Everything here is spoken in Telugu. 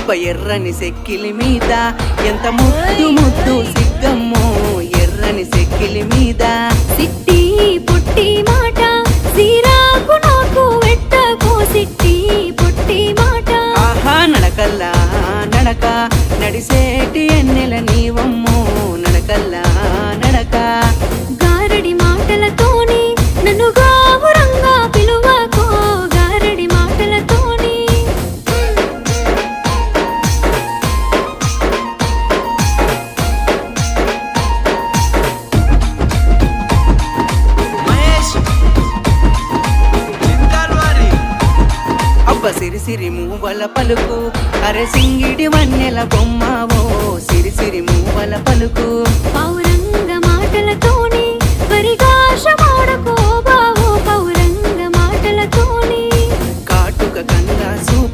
అబ్బ ఎర్రని సెక్కిలి మీద ఎంత ముద్దు ముద్దు సిగ్గమ్మో ఎర్రని సెక్కిలి మీద సిట్టి పుట్టి మాట సిరాకు నాకు వెట్టకో సిట్టి పుట్టి మాట ఆహా నడకల్లా నడక నడిసేటి ఎన్నెల నీవమ్మో నడకల్లా నడక గారడి మాటలతోని నన్ను గావురంగా పిలువకో గారడి మాటలతోని అబ్బ సిరిసిరి మూవల పలుకు అరే సింగిడి వన్నెల బొమ్మవో సిరిసిరి మూవల పలుకు పౌరంగ మాటలతోని పరిగాష